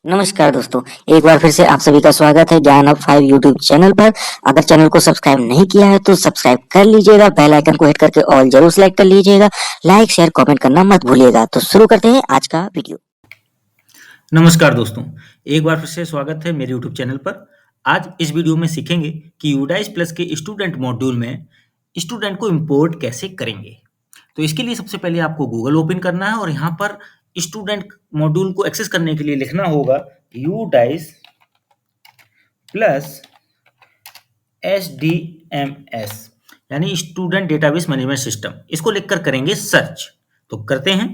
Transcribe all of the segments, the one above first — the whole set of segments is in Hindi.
नमस्कार दोस्तों, एक बार फिर से आप सभी का स्वागत है ज्ञान अब 5 यूट्यूब चैनल पर। अगर चैनल को सब्सक्राइब नहीं किया है तो सब्सक्राइब कर लीजिएगा, बेल आइकन को हिट करके ऑल जरूर सेलेक्ट कर लीजिएगा, लाइक शेयर कमेंट करना मत भूलिएगा। तो शुरू करते हैं आज का वीडियो। नमस्कार दोस्तों, एक बार फिर से स्वागत है मेरे यूट्यूब चैनल पर। आज इस वीडियो में सीखेंगे कि यूडाइस प्लस के स्टूडेंट मॉड्यूल में स्टूडेंट को इंपोर्ट कैसे करेंगे। तो इसके लिए सबसे पहले आपको गूगल ओपन करना है और यहाँ पर स्टूडेंट मॉड्यूल को एक्सेस करने के लिए लिखना होगा यूडाइस प्लस SDMS यानी स्टूडेंट डेटाबेस मैनेजमेंट सिस्टम। इसको लिखकर करेंगे सर्च। तो करते हैं।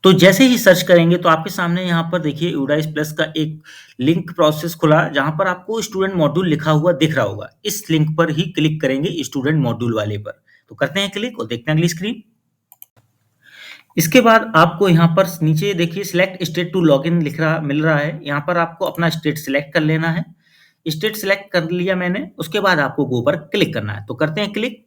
तो जैसे ही सर्च करेंगे तो आपके सामने यहाँ पर देखिए यूडाइस प्लस का एक लिंक प्रोसेस खुला, जहाँ पर आपको स्टूडेंट मॉड्यूल लिखा हुआ दिख रहा होगा। इस लिंक पर ही क्लिक करेंगे स्टूडेंट मॉड्यूल वाले पर। तो करते हैं क्लिक और देखते हैं अगली स्क्रीन। इसके बाद आपको यहाँ पर नीचे देखिए सिलेक्ट स्टेट टू लॉगिन लिख रहा मिल रहा है। यहाँ पर आपको अपना स्टेट सिलेक्ट कर लेना है। स्टेट सिलेक्ट कर लिया मैंने, उसके बाद आपको गो पर क्लिक करना है। तो करते हैं क्लिक।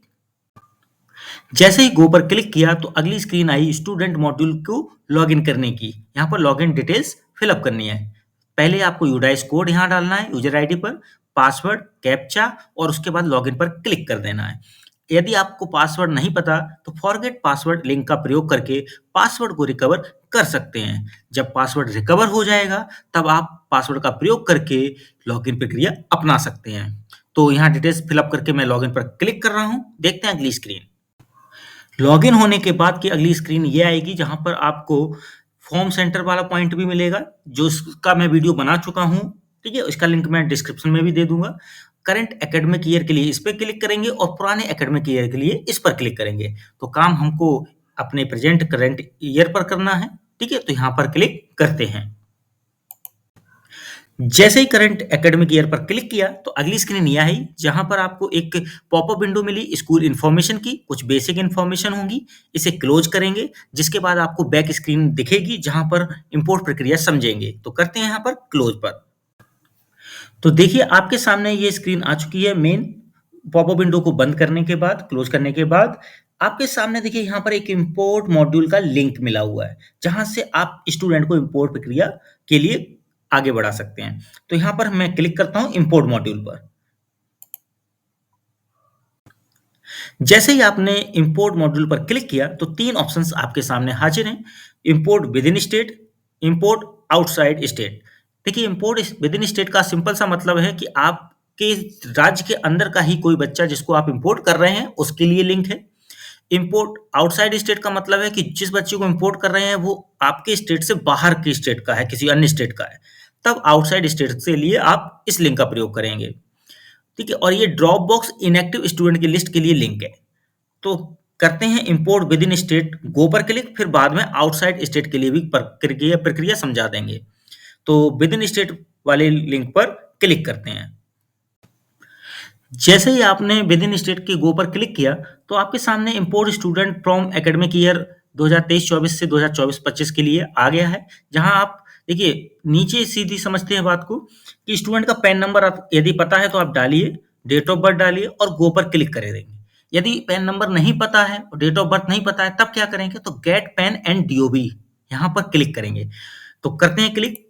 जैसे ही गो पर क्लिक किया तो अगली स्क्रीन आई स्टूडेंट मॉड्यूल को लॉगिन करने की। यहाँ पर लॉगिन डिटेल्स फिलअप करनी है। पहले आपको यूडाइस कोड यहाँ डालना है यूजर आईडी पर, पासवर्ड, कैप्चा और उसके बाद लॉगिन पर क्लिक कर देना है। यदि आपको पासवर्ड नहीं पता तो फॉरगेट पासवर्ड लिंक का प्रयोग करके पासवर्ड को रिकवर कर सकते हैं। जब पासवर्ड रिकवर हो जाएगा तब आप पासवर्ड का प्रयोग करके लॉगिन प्रक्रिया अपना सकते हैं। तो यहाँ डिटेल्स फिलअप करके मैं लॉगिन पर क्लिक कर रहा हूँ। देखते हैं अगली स्क्रीन। लॉगिन होने के बाद की अगली स्क्रीन ये आएगी, जहाँ पर आपको फॉर्म सेंटर वाला पॉइंट भी मिलेगा, जो इसका मैं वीडियो बना चुका हूँ। ठीक है, इसका लिंक मैं डिस्क्रिप्शन में भी दे दूंगा। करंट एकेडमिक ईयर के लिए इस पर क्लिक करेंगे और पुराने एकेडमिक ईयर के लिए इस पर क्लिक करेंगे। तो काम हमको अपने प्रेजेंट करंट ईयर पर करना है। ठीक है, तो यहाँ पर क्लिक करते हैं। जैसे ही करंट एकेडमिक ईयर पर क्लिक किया तो अगली स्क्रीन ये आई, जहां पर आपको एक पॉपअप विंडो मिली स्कूल इन्फॉर्मेशन की। कुछ बेसिक इन्फॉर्मेशन होंगी, इसे क्लोज करेंगे। जिसके बाद आपको बैक स्क्रीन दिखेगी जहां पर इंपोर्ट प्रक्रिया समझेंगे। तो करते हैं यहाँ पर क्लोज पर। तो देखिए आपके सामने ये स्क्रीन आ चुकी है। मेन पॉपअप विंडो को बंद करने के बाद, क्लोज करने के बाद आपके सामने देखिए यहाँ पर एक इंपोर्ट मॉड्यूल का लिंक मिला हुआ है, जहां से आप स्टूडेंट को इंपोर्ट प्रक्रिया के लिए आगे बढ़ा सकते हैं। तो यहाँ पर मैं क्लिक करता हूं इंपोर्ट मॉड्यूल पर। जैसे ही आपने इंपोर्ट मॉड्यूल पर क्लिक किया तो तीन ऑप्शंस आपके सामने हाजिर हैं। Import with in state, import outside state. देखिए इंपोर्ट विद इन स्टेट का सिंपल सा मतलब है कि आपके राज्य के अंदर का ही कोई बच्चा जिसको आप इंपोर्ट कर रहे हैं उसके लिए लिंक है। इंपोर्ट आउटसाइड स्टेट का मतलब है कि जिस बच्चे को इंपोर्ट कर रहे हैं वो आपके स्टेट से बाहर के स्टेट का है, किसी अन्य स्टेट का है। तब आउटसाइड स्टेट से लिए आप इस लिंक का प्रयोग करेंगे। ठीक है, और ये ड्रॉप बॉक्स इनएक्टिव स्टूडेंट की लिस्ट के लिए लिंक है। तो करते हैं इंपोर्ट विद इन स्टेट, गो पर क्लिक, फिर बाद में आउटसाइड स्टेट के लिए भी प्रक्रिया प्रक्रिया समझा देंगे। तो विद इन स्टेट वाले लिंक पर क्लिक करते हैं। जैसे ही आपने विद इन स्टेट के गो पर क्लिक किया तो आपके सामने import student from academic year 2023-24 से 2024-25 के लिए आ गया है। जहां आप देखिए नीचे सीधी समझते हैं बात को कि स्टूडेंट का पैन नंबर आप यदि पता है तो आप डालिए, डेट ऑफ बर्थ डालिए और गो पर क्लिक कर देंगे। यदि पैन नंबर नहीं पता है और डेट ऑफ बर्थ नहीं पता है तब क्या करेंगे, तो गेट पैन एंड डीओबी यहाँ पर क्लिक करेंगे। तो करते हैं क्लिक।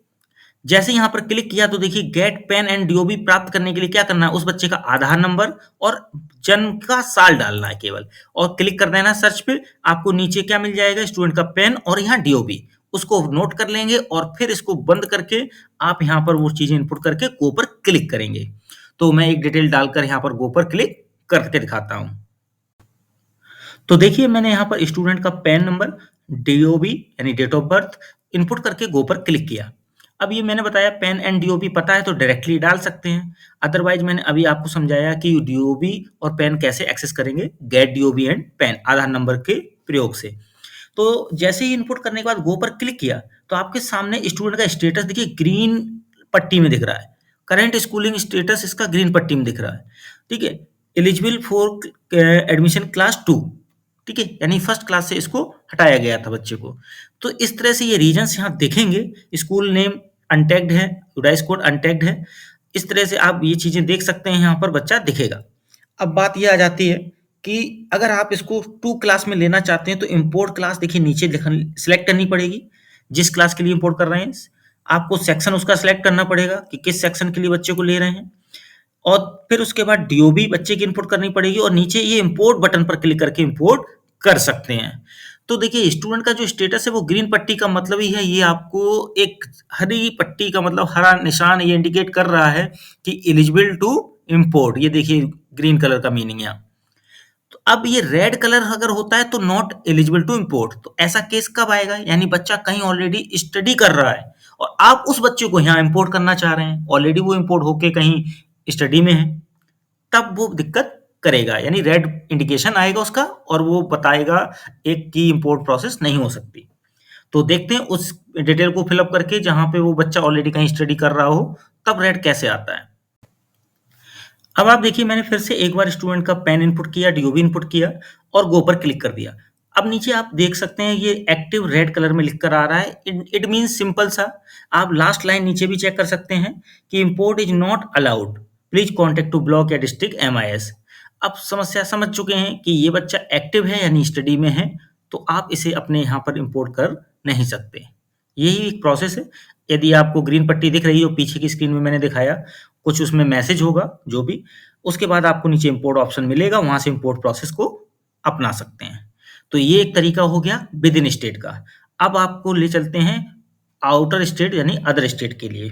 जैसे यहाँ पर क्लिक किया तो देखिए गेट पेन एंड डीओबी प्राप्त करने के लिए क्या करना है, उस बच्चे का आधार नंबर और जन्म का साल डालना है केवल, और क्लिक कर देना सर्च पे। आपको नीचे क्या मिल जाएगा, स्टूडेंट का पेन और यहाँ डीओबी। उसको नोट कर लेंगे और फिर इसको बंद करके आप यहाँ पर वो चीजें इनपुट करके गो पर क्लिक करेंगे। तो मैं एक डिटेल डालकर यहाँ पर गो पर क्लिक करके दिखाता हूँ। तो देखिए मैंने यहाँ पर स्टूडेंट का पैन नंबर, डीओबी यानी डेट ऑफ बर्थ इनपुट करके गो पर क्लिक किया। अब ये मैंने बताया पेन एंड डीओबी पता है तो डायरेक्टली डाल सकते हैं। अदरवाइज मैंने अभी आपको समझाया कि डीओबी और पेन कैसे एक्सेस करेंगे, get DOB and PAN Aadhaar number के प्रयोग से। तो जैसे ही इनपुट करने के बाद गो पर क्लिक किया तो आपके सामने स्टूडेंट का स्टेटस देखिए ग्रीन पट्टी में दिख रहा है। करंट स्कूलिंग स्टेटस इसका ग्रीन पट्टी में दिख रहा है। ठीक है, एलिजिबल फॉर एडमिशन क्लास 2। ठीक है, यानी फर्स्ट क्लास से इसको हटाया गया था बच्चे को। तो इस तरह से ये रीजन्स यहाँ देखेंगे। स्कूल नेम अनटैग्ड है, यूडाइस कोड अनटैग्ड है। इस तरह से आप ये चीजें देख सकते हैं, यहाँ पर बच्चा दिखेगा। अब बात ये आ जाती है कि अगर आप इसको 2 क्लास में लेना चाहते हैं तो इंपोर्ट क्लास देखिए नीचे सिलेक्ट करनी पड़ेगी जिस क्लास के लिए इंपोर्ट कर रहे हैं। आपको सेक्शन उसका सिलेक्ट करना पड़ेगा कि किस सेक्शन के लिए बच्चे को ले रहे हैं, और फिर उसके बाद डीओबी बच्चे की इनपुट करनी पड़ेगी और नीचे ये इंपोर्ट बटन पर क्लिक करके इंपोर्ट कर सकते हैं। तो देखिए स्टूडेंट का जो स्टेटस है वो ग्रीन पट्टी का मतलब ही है, ये आपको एक हरी पट्टी का मतलब हरा निशान ये इंडिकेट कर रहा है कि एलिजिबल टू इंपोर्ट। ये देखिए ग्रीन कलर का मीनिंग है। तो अब ये रेड कलर अगर होता है तो नॉट एलिजिबल टू इंपोर्ट। तो ऐसा केस कब आएगा, यानी बच्चा कहीं ऑलरेडी स्टडी कर रहा है और आप उस बच्चे को यहाँ इंपोर्ट करना चाह रहे हैं, ऑलरेडी वो इंपोर्ट होके कहीं स्टडी में है, तब वो दिक्कत करेगा, यानी रेड इंडिकेशन आएगा उसका और वो बताएगा एक की इंपोर्ट प्रोसेस नहीं हो सकती। तो देखते हैं उस डिटेल को फिलअप करके जहां पे वो बच्चा ऑलरेडी कहीं स्टडी कर रहा हो तब रेड कैसे आता है। अब आप देखिए मैंने फिर से एक बार स्टूडेंट का पेन इनपुट किया, डीओबी इनपुट किया और गो पर क्लिक कर दिया। अब नीचे आप देख सकते हैं ये एक्टिव रेड कलर में लिख कर आ रहा है। इट मीन्स सिंपल सा। आप लास्ट लाइन नीचे भी चेक कर सकते हैं कि import is not allowed, please contact to block या डिस्ट्रिक्ट MIS। अब समस्या समझ चुके हैं कि ये बच्चा एक्टिव है यानी स्टडी में है, तो आप इसे अपने यहाँ पर इंपोर्ट कर नहीं सकते। यही एक प्रोसेस है। यदि आपको ग्रीन पट्टी दिख रही हो पीछे की स्क्रीन में मैंने दिखाया, कुछ उसमें मैसेज होगा जो भी, उसके बाद आपको नीचे इंपोर्ट ऑप्शन मिलेगा, वहां से इंपोर्ट प्रोसेस को अपना सकते हैं। तो ये एक तरीका हो गया विद इन स्टेट का। अब आपको ले चलते हैं आउटर स्टेट यानी अदर स्टेट के लिए।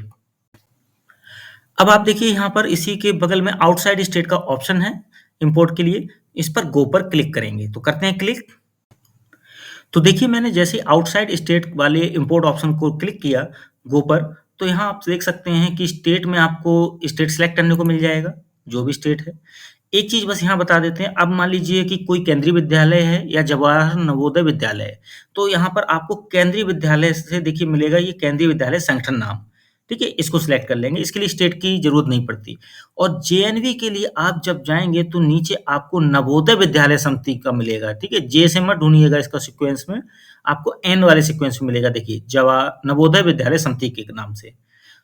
अब आप देखिए यहाँ पर इसी के बगल में आउटसाइड स्टेट का ऑप्शन है इंपोर्ट के लिए, इस पर गो पर क्लिक करेंगे तो करते हैं क्लिक। तो देखिए मैंने जैसे आउटसाइड स्टेट वाले इंपोर्ट ऑप्शन को क्लिक किया गो पर, तो यहाँ आप देख सकते हैं कि स्टेट में आपको स्टेट सेलेक्ट करने को मिल जाएगा, जो भी स्टेट है। एक चीज बस यहाँ बता देते हैं, अब मान लीजिए कि कोई केंद्रीय विद्यालय है या जवाहर नवोदय विद्यालय है, तो यहाँ पर आपको केंद्रीय विद्यालय से देखिए मिलेगा ये केंद्रीय विद्यालय संगठन नाम, ठीक है, इसको सिलेक्ट कर लेंगे, इसके लिए स्टेट की जरूरत नहीं पड़ती। और जेएनवी के लिए आप जब जाएंगे तो नीचे आपको नवोदय विद्यालय समिति का मिलेगा, ठीक है, जे से मत ढूंढिएगा इसका सीक्वेंस में, आपको एन वाले सीक्वेंस में मिलेगा, देखिए जवाहर नवोदय विद्यालय समिति के नाम से।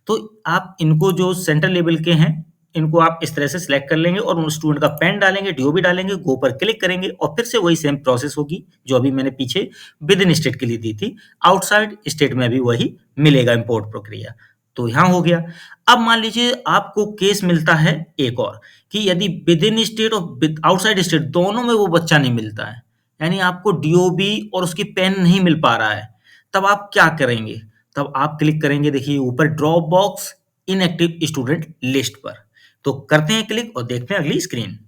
तो आप इनको जो सेंट्रल लेवल के हैं इनको आप इस तरह से सिलेक्ट कर लेंगे और उन स्टूडेंट का पेन डालेंगे, डीओबी डालेंगे, गो पर क्लिक करेंगे और फिर से वही सेम प्रोसेस होगी जो अभी मैंने पीछे विद इन स्टेट के लिए दी थी। आउटसाइड स्टेट में भी वही मिलेगा इंपोर्ट प्रक्रिया। तो यहाँ हो गया। अब मान लीजिए आपको केस मिलता है एक और, कि यदि विद इन स्टेट और आउटसाइड स्टेट दोनों में वो बच्चा नहीं मिलता है, यानी आपको डीओबी और उसकी पेन नहीं मिल पा रहा है, तब आप क्या करेंगे? तब आप क्लिक करेंगे देखिए ऊपर drop box inactive student list पर। तो करते हैं क्लिक और देखते हैं अगली स्क्रीन।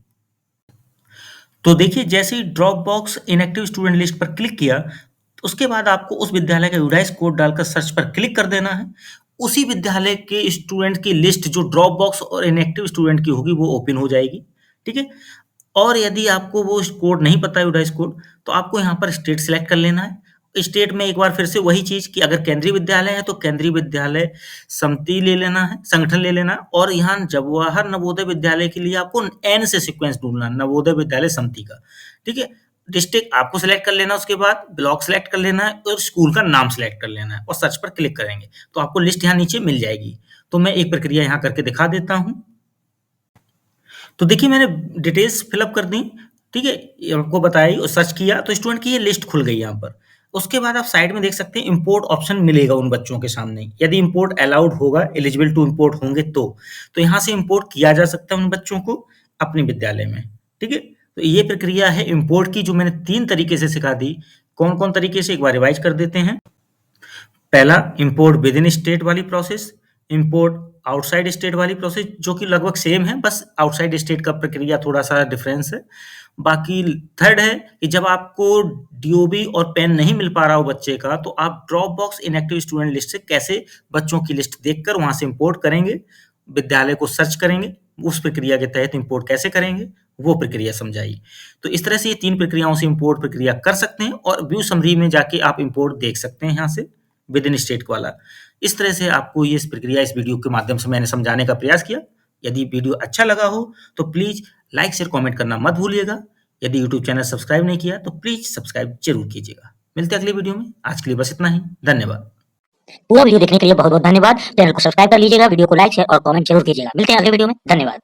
तो देखिए जैसे ही drop box inactive student list पर क्लिक किया, तो उसके बाद आपको उस विद्यालय का यूडाइस कोड डालकर सर्च पर क्लिक कर देना है। उसी विद्यालय के स्टूडेंट की लिस्ट जो ड्रॉप बॉक्स और इनएक्टिव स्टूडेंट की होगी वो ओपन हो जाएगी, ठीक है। और यदि आपको वो कोड नहीं पता है यूडाइस कोड, तो आपको यहाँ पर स्टेट सिलेक्ट कर लेना है। स्टेट में एक बार फिर से वही चीज कि अगर केंद्रीय विद्यालय है तो केंद्रीय विद्यालय समिति ले लेना है, संगठन ले लेना है, और यहाँ जवाहर नवोदय विद्यालय के लिए आपको एन से सीक्वेंस ढूंढना है, नवोदय विद्यालय समिति का, ठीक है। डिस्ट्रिक्ट आपको सिलेक्ट कर लेना, उसके बाद ब्लॉक सिलेक्ट कर लेना है और स्कूल का नाम सिलेक्ट कर लेना है और सर्च पर क्लिक करेंगे तो आपको लिस्ट यहाँ नीचे मिल जाएगी। तो मैं एक प्रक्रिया यहाँ करके दिखा देता हूँ। तो देखिए मैंने डिटेल्स फिलअप कर दी, ठीक है, ये आपको बताई और सर्च किया तो स्टूडेंट की ये लिस्ट खुल गई यहाँ पर। उसके बाद आप साइड में देख सकते हैं इंपोर्ट ऑप्शन मिलेगा उन बच्चों के सामने, यदि इंपोर्ट अलाउड होगा, एलिजिबल टू इंपोर्ट होंगे तो यहाँ से इंपोर्ट किया जा सकता है उन बच्चों को अपने विद्यालय में, ठीक है। तो ये प्रक्रिया है इंपोर्ट की जो मैंने 3 तरीके से सिखा दी। कौन-कौन तरीके से एक बार रिवाइज कर देते हैं। पहला इंपोर्ट विद इन स्टेट वाली प्रोसेस, इंपोर्ट आउटसाइड स्टेट वाली प्रोसेस जो कि लगभग सेम है, बस आउटसाइड स्टेट का प्रक्रिया थोड़ा सा डिफरेंस है। बाकी थर्ड है कि जब आपको डीओबी और पेन नहीं मिल पा रहा हो बच्चे का, तो आप drop box inactive student list से कैसे बच्चों की लिस्ट देखकर वहां से इंपोर्ट करेंगे, विद्यालय को सर्च करेंगे, उस प्रक्रिया के तहत इंपोर्ट कैसे करेंगे वो प्रक्रिया समझाई। तो इस तरह से ये 3 प्रक्रियाओं से इंपोर्ट प्रक्रिया कर सकते हैं और व्यू समरी में जाके आप इंपोर्ट देख सकते हैं यहाँ से विद इन स्टेट वाला। इस तरह से आपको ये प्रक्रिया इस वीडियो के माध्यम से मैंने समझाने का प्रयास किया। यदि वीडियो अच्छा लगा हो तो प्लीज लाइक शेयर कमेंट करना मत भूलिएगा। यदि यूट्यूब चैनल सब्सक्राइब नहीं किया तो प्लीज सब्सक्राइब जरूर कीजिएगा। मिलते हैं अगली वीडियो में, आज के लिए बस इतना ही, धन्यवाद। पूरा वीडियो देखने के लिए बहुत बहुत धन्यवाद। चैनल को सब्सक्राइब कर लीजिएगा, वीडियो को लाइक शेयर और कमेंट जरूर कीजिएगा। मिलते हैं अगले वीडियो में, धन्यवाद।